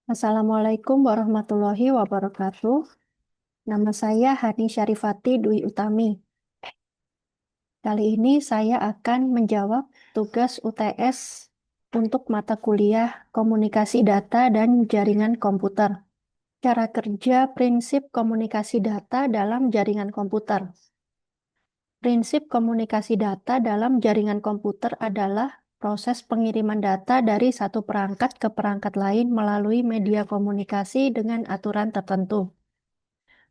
Assalamualaikum warahmatullahi wabarakatuh. Nama saya Hani Syarifati Dwi Utami. Kali ini saya akan menjawab tugas UTS untuk mata kuliah Komunikasi Data dan Jaringan Komputer. Cara kerja prinsip komunikasi data dalam jaringan komputer. Prinsip komunikasi data dalam jaringan komputer adalah proses pengiriman data dari satu perangkat ke perangkat lain melalui media komunikasi dengan aturan tertentu.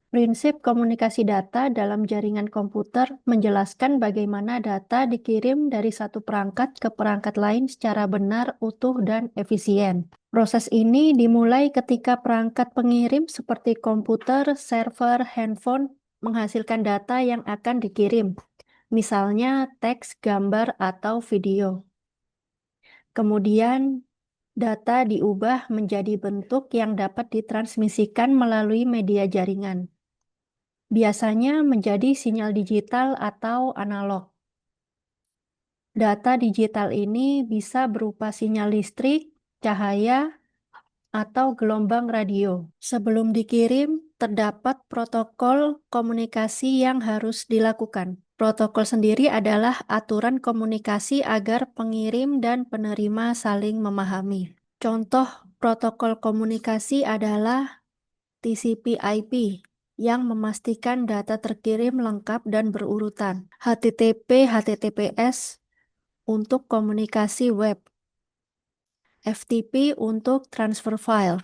Prinsip komunikasi data dalam jaringan komputer menjelaskan bagaimana data dikirim dari satu perangkat ke perangkat lain secara benar, utuh, dan efisien. Proses ini dimulai ketika perangkat pengirim seperti komputer, server, handphone menghasilkan data yang akan dikirim, misalnya teks, gambar, atau video. Kemudian, data diubah menjadi bentuk yang dapat ditransmisikan melalui media jaringan. Biasanya menjadi sinyal digital atau analog. Data digital ini bisa berupa sinyal listrik, cahaya, atau gelombang radio. Sebelum dikirim, terdapat protokol komunikasi yang harus dilakukan. Protokol sendiri adalah aturan komunikasi agar pengirim dan penerima saling memahami. Contoh protokol komunikasi adalah TCP/IP yang memastikan data terkirim lengkap dan berurutan. HTTP/HTTPS untuk komunikasi web. FTP untuk transfer file.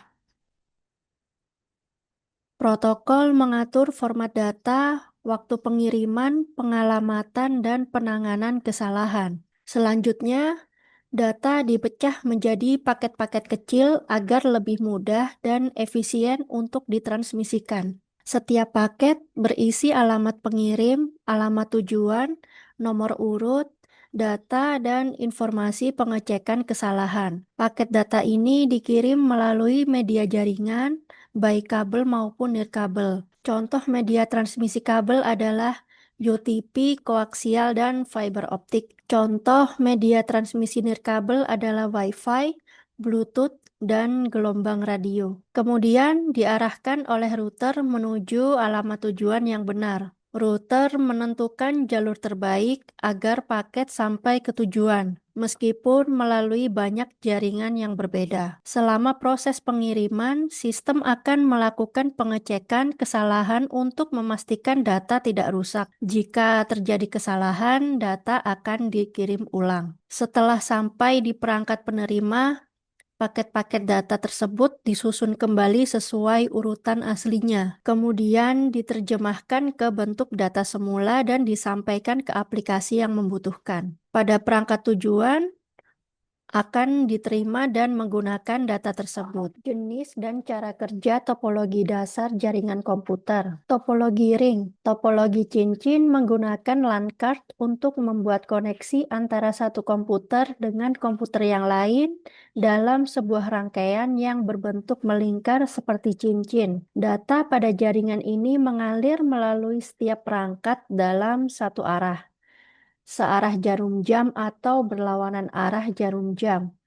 Protokol mengatur format data, waktu pengiriman, pengalamatan, dan penanganan kesalahan. Selanjutnya, data dipecah menjadi paket-paket kecil agar lebih mudah dan efisien untuk ditransmisikan. Setiap paket berisi alamat pengirim, alamat tujuan, nomor urut, data, dan informasi pengecekan kesalahan. Paket data ini dikirim melalui media jaringan, baik kabel maupun nirkabel. Contoh media transmisi kabel adalah UTP, koaksial, dan fiber optik. Contoh media transmisi nirkabel adalah Wi-Fi, Bluetooth, dan gelombang radio. Kemudian diarahkan oleh router menuju alamat tujuan yang benar. Router menentukan jalur terbaik agar paket sampai ke tujuan, meskipun melalui banyak jaringan yang berbeda. Selama proses pengiriman, sistem akan melakukan pengecekan kesalahan untuk memastikan data tidak rusak. Jika terjadi kesalahan, data akan dikirim ulang. Setelah sampai di perangkat penerima, paket-paket data tersebut disusun kembali sesuai urutan aslinya, kemudian diterjemahkan ke bentuk data semula dan disampaikan ke aplikasi yang membutuhkan. Pada perangkat tujuan, akan diterima dan menggunakan data tersebut. Jenis dan cara kerja topologi dasar jaringan komputer. Topologi ring. Topologi cincin menggunakan LAN card untuk membuat koneksi antara satu komputer dengan komputer yang lain dalam sebuah rangkaian yang berbentuk melingkar seperti cincin. Data pada jaringan ini mengalir melalui setiap perangkat dalam satu arah, searah jarum jam atau berlawanan arah jarum jam,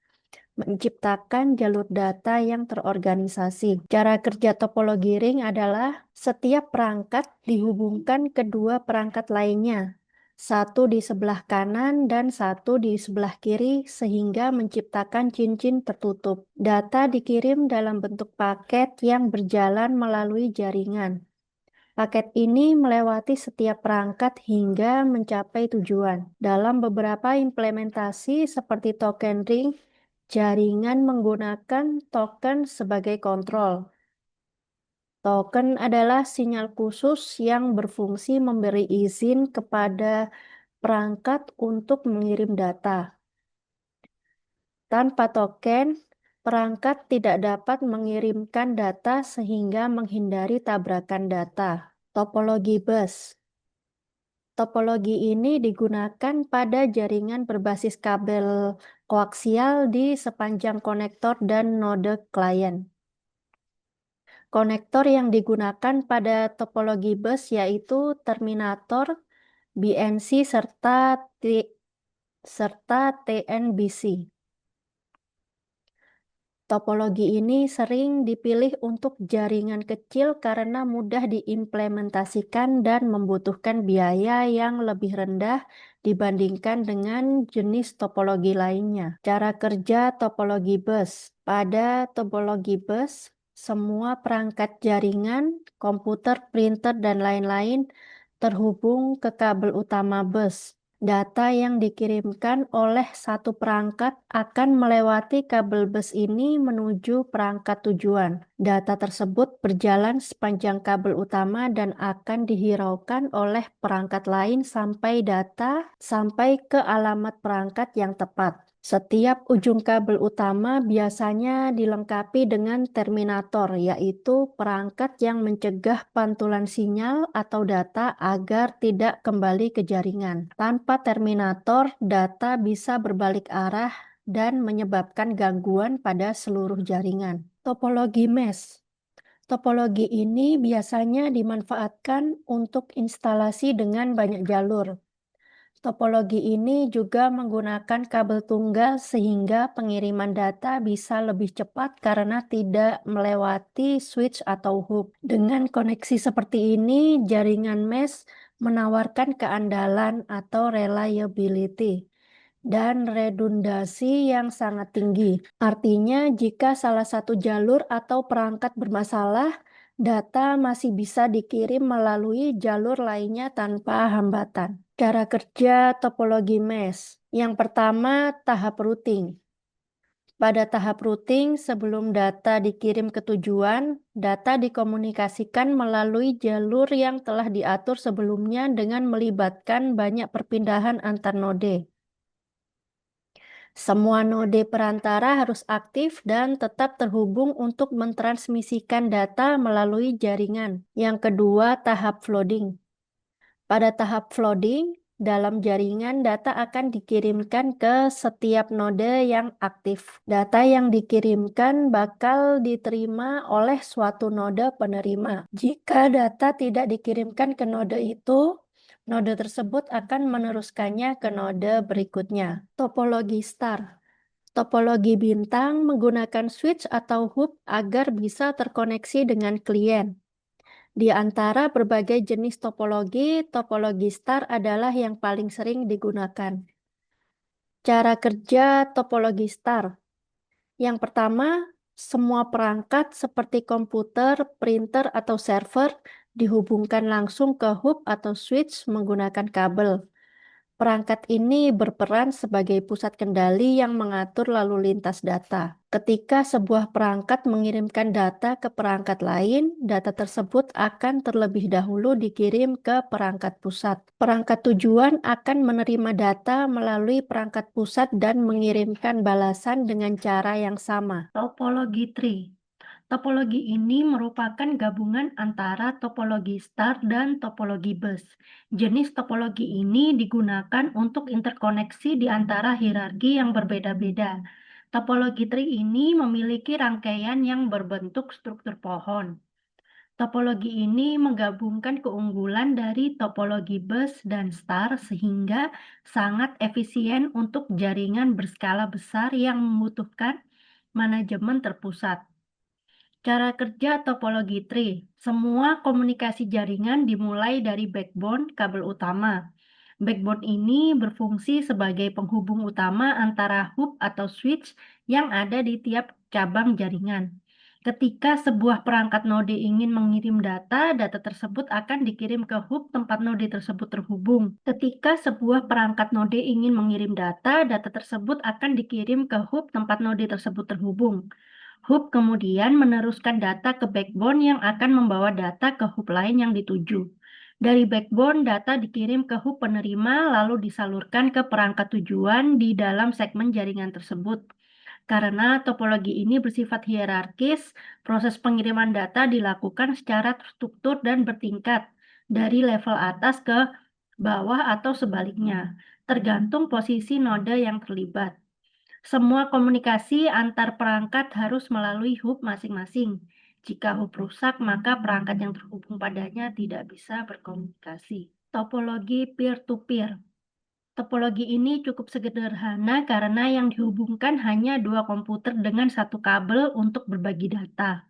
menciptakan jalur data yang terorganisasi. Cara kerja topologi ring adalah setiap perangkat dihubungkan kedua perangkat lainnya, satu di sebelah kanan dan satu di sebelah kiri sehingga menciptakan cincin tertutup. Data dikirim dalam bentuk paket yang berjalan melalui jaringan. Paket ini melewati setiap perangkat hingga mencapai tujuan. Dalam beberapa implementasi seperti token ring, jaringan menggunakan token sebagai kontrol. Token adalah sinyal khusus yang berfungsi memberi izin kepada perangkat untuk mengirim data. Tanpa token, perangkat tidak dapat mengirimkan data sehingga menghindari tabrakan data. Topologi bus. Topologi ini digunakan pada jaringan berbasis kabel koaksial di sepanjang konektor dan node klien. Konektor yang digunakan pada topologi bus yaitu terminator, BNC, serta TNBC. Topologi ini sering dipilih untuk jaringan kecil karena mudah diimplementasikan dan membutuhkan biaya yang lebih rendah dibandingkan dengan jenis topologi lainnya. Cara kerja topologi bus. Pada topologi bus, semua perangkat jaringan, komputer, printer, dan lain-lain terhubung ke kabel utama bus. Data yang dikirimkan oleh satu perangkat akan melewati kabel bus ini menuju perangkat tujuan. Data tersebut berjalan sepanjang kabel utama dan akan dihiraukan oleh perangkat lain sampai ke alamat perangkat yang tepat. Setiap ujung kabel utama biasanya dilengkapi dengan terminator, yaitu perangkat yang mencegah pantulan sinyal atau data agar tidak kembali ke jaringan. Tanpa terminator, data bisa berbalik arah dan menyebabkan gangguan pada seluruh jaringan. Topologi mesh. Topologi ini biasanya dimanfaatkan untuk instalasi dengan banyak jalur. Topologi ini juga menggunakan kabel tunggal sehingga pengiriman data bisa lebih cepat karena tidak melewati switch atau hub. Dengan koneksi seperti ini, jaringan mesh menawarkan keandalan atau reliability dan redundasi yang sangat tinggi. Artinya, jika salah satu jalur atau perangkat bermasalah, data masih bisa dikirim melalui jalur lainnya tanpa hambatan. Cara kerja topologi mesh. Yang pertama, tahap routing. Pada tahap routing, sebelum data dikirim ke tujuan, data dikomunikasikan melalui jalur yang telah diatur sebelumnya dengan melibatkan banyak perpindahan antar node. Semua node perantara harus aktif dan tetap terhubung untuk mentransmisikan data melalui jaringan. Yang kedua, tahap flooding. Pada tahap flooding, dalam jaringan data akan dikirimkan ke setiap node yang aktif. Data yang dikirimkan bakal diterima oleh suatu node penerima. Jika data tidak dikirimkan ke node itu, node tersebut akan meneruskannya ke node berikutnya. Topologi star. Topologi bintang menggunakan switch atau hub agar bisa terkoneksi dengan klien. Di antara berbagai jenis topologi, topologi star adalah yang paling sering digunakan. Cara kerja topologi star. Yang pertama, semua perangkat seperti komputer, printer, atau server dihubungkan langsung ke hub atau switch menggunakan kabel. Perangkat ini berperan sebagai pusat kendali yang mengatur lalu lintas data. Ketika sebuah perangkat mengirimkan data ke perangkat lain, data tersebut akan terlebih dahulu dikirim ke perangkat pusat. Perangkat tujuan akan menerima data melalui perangkat pusat dan mengirimkan balasan dengan cara yang sama. Topologi tree. Topologi ini merupakan gabungan antara topologi star dan topologi bus. Jenis topologi ini digunakan untuk interkoneksi di antara hierarki yang berbeda-beda. Topologi tree ini memiliki rangkaian yang berbentuk struktur pohon. Topologi ini menggabungkan keunggulan dari topologi bus dan star sehingga sangat efisien untuk jaringan berskala besar yang membutuhkan manajemen terpusat. Cara kerja topologi tree. Semua komunikasi jaringan dimulai dari backbone kabel utama. Backbone ini berfungsi sebagai penghubung utama antara hub atau switch yang ada di tiap cabang jaringan. Ketika sebuah perangkat node ingin mengirim data, data tersebut akan dikirim ke hub tempat node tersebut terhubung. Ketika sebuah perangkat node ingin mengirim data, data tersebut akan dikirim ke hub tempat node tersebut terhubung. Hub kemudian meneruskan data ke backbone yang akan membawa data ke hub lain yang dituju. Dari backbone, data dikirim ke hub penerima lalu disalurkan ke perangkat tujuan di dalam segmen jaringan tersebut. Karena topologi ini bersifat hierarkis, proses pengiriman data dilakukan secara terstruktur dan bertingkat dari level atas ke bawah atau sebaliknya, tergantung posisi node yang terlibat. Semua komunikasi antar perangkat harus melalui hub masing-masing. Jika hub rusak, maka perangkat yang terhubung padanya tidak bisa berkomunikasi. Topologi peer-to-peer. Topologi ini cukup sederhana karena yang dihubungkan hanya dua komputer dengan satu kabel untuk berbagi data.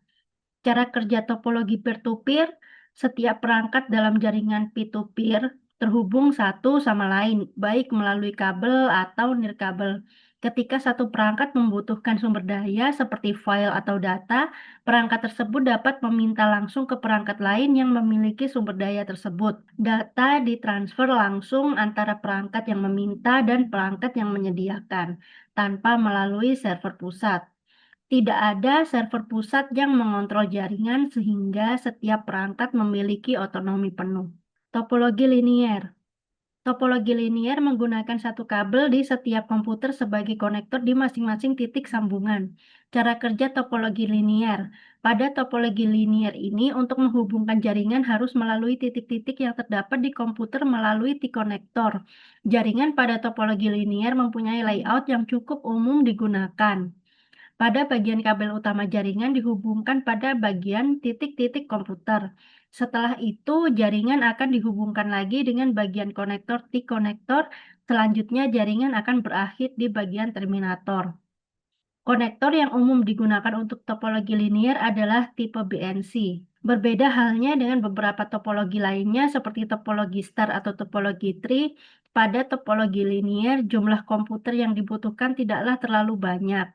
Cara kerja topologi peer-to-peer, setiap perangkat dalam jaringan peer-to-peer terhubung satu sama lain, baik melalui kabel atau nirkabel. Ketika satu perangkat membutuhkan sumber daya seperti file atau data, perangkat tersebut dapat meminta langsung ke perangkat lain yang memiliki sumber daya tersebut. Data ditransfer langsung antara perangkat yang meminta dan perangkat yang menyediakan, tanpa melalui server pusat. Tidak ada server pusat yang mengontrol jaringan sehingga setiap perangkat memiliki otonomi penuh. Topologi linier. Topologi linier menggunakan satu kabel di setiap komputer sebagai konektor di masing-masing titik sambungan. Cara kerja topologi linier. Pada topologi linier ini, untuk menghubungkan jaringan harus melalui titik-titik yang terdapat di komputer melalui T-konektor. Jaringan pada topologi linier mempunyai layout yang cukup umum digunakan. Pada bagian kabel utama jaringan dihubungkan pada bagian titik-titik komputer. Setelah itu, jaringan akan dihubungkan lagi dengan bagian konektor T-konektor. Selanjutnya, jaringan akan berakhir di bagian terminator. Konektor yang umum digunakan untuk topologi linier adalah tipe BNC. Berbeda halnya dengan beberapa topologi lainnya seperti topologi star atau topologi tree, pada topologi linier jumlah komputer yang dibutuhkan tidaklah terlalu banyak.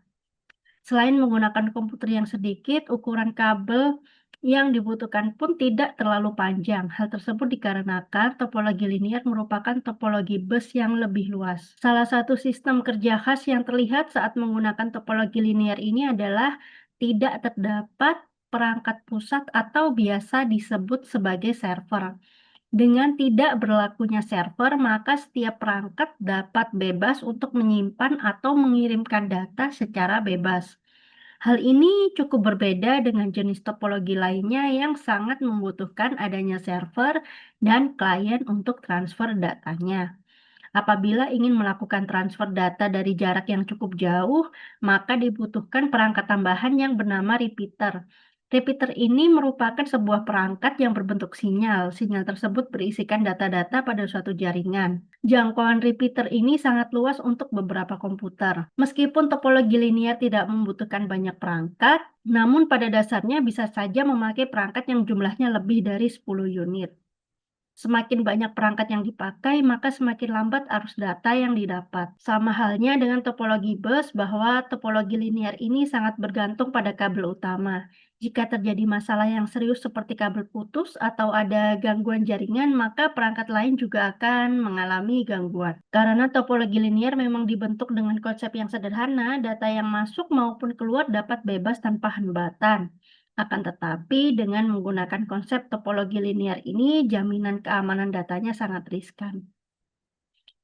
Selain menggunakan komputer yang sedikit, ukuran kabel yang dibutuhkan pun tidak terlalu panjang. Hal tersebut dikarenakan topologi linier merupakan topologi bus yang lebih luas. Salah satu sistem kerja khas yang terlihat saat menggunakan topologi linier ini adalah tidak terdapat perangkat pusat atau biasa disebut sebagai server. Dengan tidak berlakunya server, maka setiap perangkat dapat bebas untuk menyimpan atau mengirimkan data secara bebas. Hal ini cukup berbeda dengan jenis topologi lainnya yang sangat membutuhkan adanya server dan klien untuk transfer datanya. Apabila ingin melakukan transfer data dari jarak yang cukup jauh, maka dibutuhkan perangkat tambahan yang bernama repeater. Repeater ini merupakan sebuah perangkat yang berbentuk sinyal. Sinyal tersebut berisikan data-data pada suatu jaringan. Jangkauan repeater ini sangat luas untuk beberapa komputer. Meskipun topologi linier tidak membutuhkan banyak perangkat, namun pada dasarnya bisa saja memakai perangkat yang jumlahnya lebih dari 10 unit. Semakin banyak perangkat yang dipakai, maka semakin lambat arus data yang didapat. Sama halnya dengan topologi bus, bahwa topologi linier ini sangat bergantung pada kabel utama. Jika terjadi masalah yang serius seperti kabel putus atau ada gangguan jaringan, maka perangkat lain juga akan mengalami gangguan. Karena topologi linier memang dibentuk dengan konsep yang sederhana, data yang masuk maupun keluar dapat bebas tanpa hambatan. Akan tetapi, dengan menggunakan konsep topologi linier ini, jaminan keamanan datanya sangat riskan.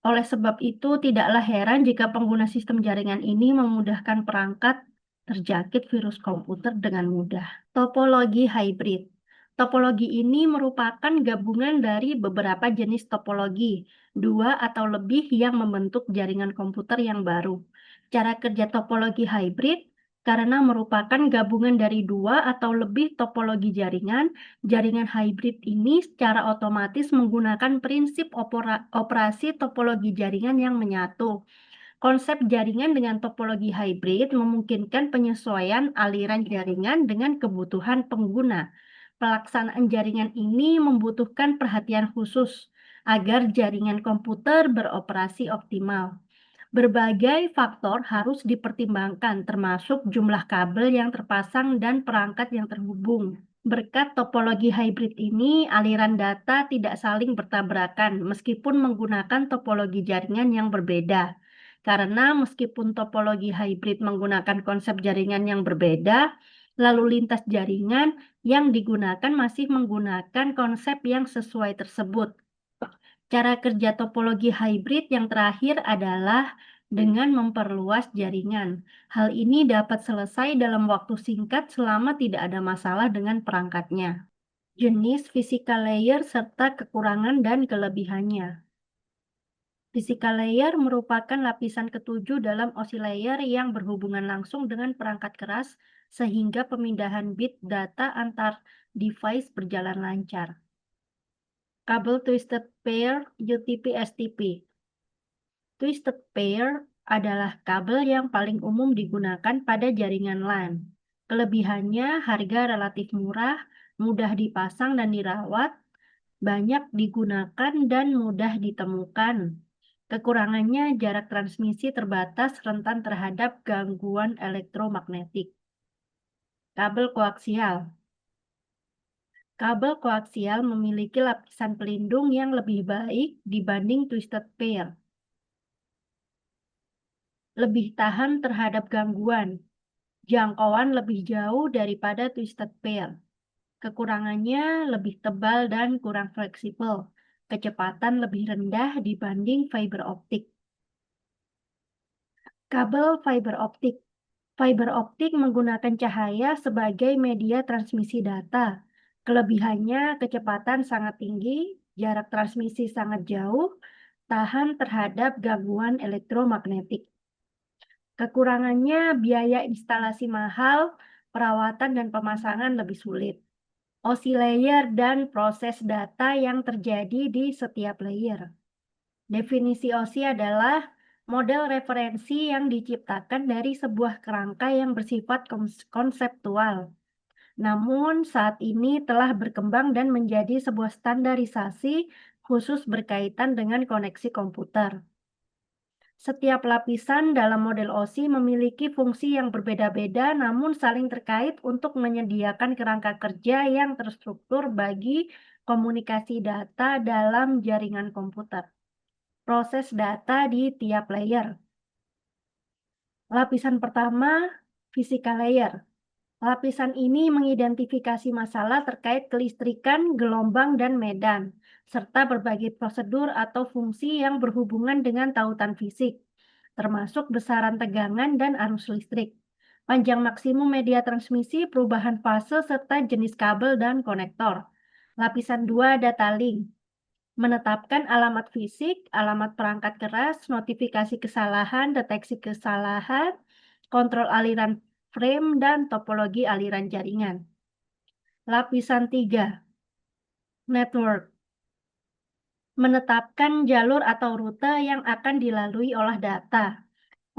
Oleh sebab itu, tidaklah heran jika pengguna sistem jaringan ini memudahkan perangkat terjangkit virus komputer dengan mudah. Topologi hybrid. Topologi ini merupakan gabungan dari beberapa jenis topologi, dua atau lebih yang membentuk jaringan komputer yang baru. Cara kerja topologi hybrid karena merupakan gabungan dari dua atau lebih topologi jaringan. Jaringan hybrid ini secara otomatis menggunakan prinsip operasi topologi jaringan yang menyatu. Konsep jaringan dengan topologi hybrid memungkinkan penyesuaian aliran jaringan dengan kebutuhan pengguna. Pelaksanaan jaringan ini membutuhkan perhatian khusus agar jaringan komputer beroperasi optimal. Berbagai faktor harus dipertimbangkan, termasuk jumlah kabel yang terpasang dan perangkat yang terhubung. Berkat topologi hybrid ini, aliran data tidak saling bertabrakan meskipun menggunakan topologi jaringan yang berbeda. Karena meskipun topologi hybrid menggunakan konsep jaringan yang berbeda, lalu lintas jaringan yang digunakan masih menggunakan konsep yang sesuai tersebut. Cara kerja topologi hybrid yang terakhir adalah dengan memperluas jaringan. Hal ini dapat selesai dalam waktu singkat selama tidak ada masalah dengan perangkatnya. Jenis physical layer serta kekurangan dan kelebihannya. Physical layer merupakan lapisan ketujuh dalam OSI layer yang berhubungan langsung dengan perangkat keras sehingga pemindahan bit data antar device berjalan lancar. Kabel Twisted Pair UTP-STP. Twisted pair adalah kabel yang paling umum digunakan pada jaringan LAN. Kelebihannya harga relatif murah, mudah dipasang dan dirawat, banyak digunakan dan mudah ditemukan. Kekurangannya jarak transmisi terbatas, rentan terhadap gangguan elektromagnetik. Kabel koaksial. Kabel koaksial memiliki lapisan pelindung yang lebih baik dibanding twisted pair. Lebih tahan terhadap gangguan. Jangkauan lebih jauh daripada twisted pair. Kekurangannya lebih tebal dan kurang fleksibel. Kecepatan lebih rendah dibanding fiber optik. Kabel fiber optik. Fiber optik menggunakan cahaya sebagai media transmisi data. Kelebihannya kecepatan sangat tinggi, jarak transmisi sangat jauh, tahan terhadap gangguan elektromagnetik. Kekurangannya biaya instalasi mahal, perawatan dan pemasangan lebih sulit. OSI layer dan proses data yang terjadi di setiap layer. Definisi OSI adalah model referensi yang diciptakan dari sebuah kerangka yang bersifat konseptual. Namun saat ini telah berkembang dan menjadi sebuah standarisasi khusus berkaitan dengan koneksi komputer. Setiap lapisan dalam model OSI memiliki fungsi yang berbeda-beda namun saling terkait untuk menyediakan kerangka kerja yang terstruktur bagi komunikasi data dalam jaringan komputer. Proses data di tiap layer. Lapisan pertama, physical layer. Lapisan ini mengidentifikasi masalah terkait kelistrikan, gelombang, dan medan, serta berbagai prosedur atau fungsi yang berhubungan dengan tautan fisik, termasuk besaran tegangan dan arus listrik, panjang maksimum media transmisi, perubahan fase, serta jenis kabel dan konektor. Lapisan 2, data link. Menetapkan alamat fisik, alamat perangkat keras, notifikasi kesalahan, deteksi kesalahan, kontrol aliran frame, dan topologi aliran jaringan. Lapisan 3, network. Menetapkan jalur atau rute yang akan dilalui oleh data.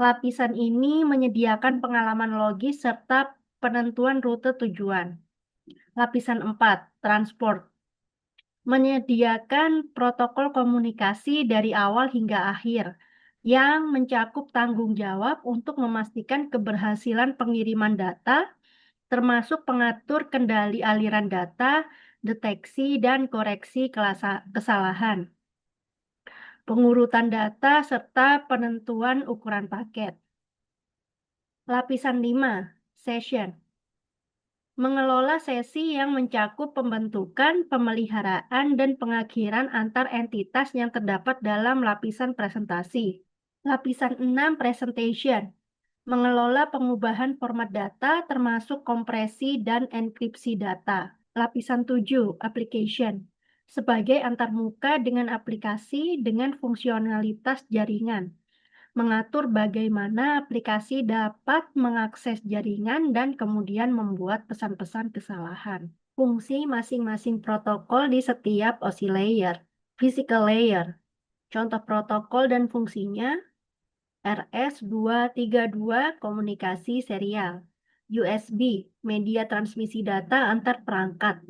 Lapisan ini menyediakan pengalaman logis serta penentuan rute tujuan. Lapisan 4, transport. Menyediakan protokol komunikasi dari awal hingga akhir yang mencakup tanggung jawab untuk memastikan keberhasilan pengiriman data, termasuk pengatur kendali aliran data, deteksi dan koreksi kesalahan, pengurutan data, serta penentuan ukuran paket. Lapisan 5, session. Mengelola sesi yang mencakup pembentukan, pemeliharaan, dan pengakhiran antar entitas yang terdapat dalam lapisan presentasi. Lapisan 6, presentation. Mengelola pengubahan format data termasuk kompresi dan enkripsi data. Lapisan 7, application. Sebagai antarmuka dengan aplikasi dengan fungsionalitas jaringan. Mengatur bagaimana aplikasi dapat mengakses jaringan dan kemudian membuat pesan-pesan kesalahan. Fungsi masing-masing protokol di setiap OSI layer. Physical layer. Contoh protokol dan fungsinya: RS-232 komunikasi serial, USB media transmisi data antar perangkat,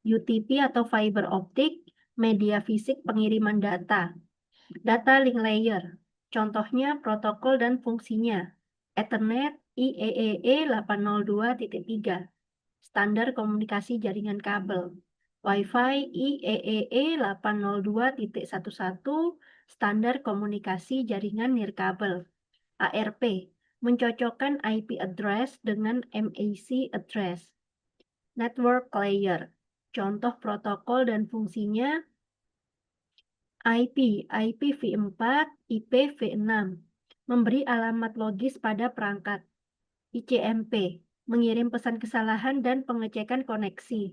UTP atau fiber optik media fisik pengiriman data. Data link layer. Contohnya protokol dan fungsinya: Ethernet IEEE 802.3 standar komunikasi jaringan kabel, Wi-Fi IEEE 802.11 standar komunikasi jaringan nirkabel, ARP mencocokkan IP address dengan MAC address. Network layer. Contoh protokol dan fungsinya: IP IPv4, IPv6 memberi alamat logis pada perangkat. ICMP mengirim pesan kesalahan dan pengecekan koneksi.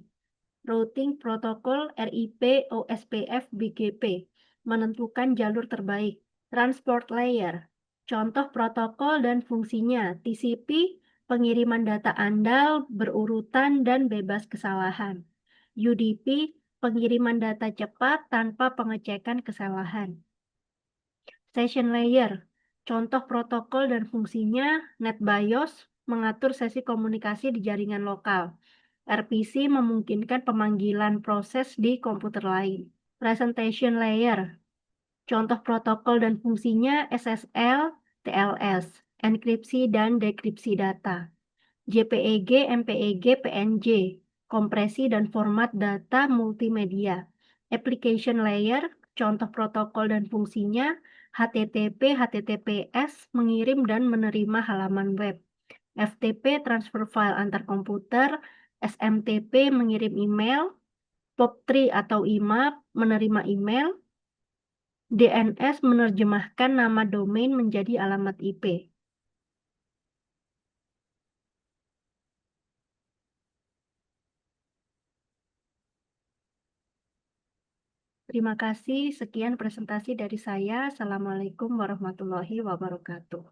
Routing protokol RIP OSPF BGP menentukan jalur terbaik. Transport layer. Contoh protokol dan fungsinya: TCP pengiriman data andal, berurutan dan bebas kesalahan. UDP pengiriman data cepat tanpa pengecekan kesalahan. Session layer, contoh protokol dan fungsinya, NetBIOS mengatur sesi komunikasi di jaringan lokal. RPC memungkinkan pemanggilan proses di komputer lain. Presentation layer, contoh protokol dan fungsinya SSL, TLS, enkripsi dan dekripsi data. JPEG, MPEG, PNG, kompresi dan format data multimedia. Application layer, contoh protokol dan fungsinya, HTTP, HTTPS, mengirim dan menerima halaman web. FTP, transfer file antar komputer. SMTP, mengirim email. POP3 atau IMAP, menerima email. DNS, menerjemahkan nama domain menjadi alamat IP. Terima kasih, sekian presentasi dari saya. Assalamualaikum warahmatullahi wabarakatuh.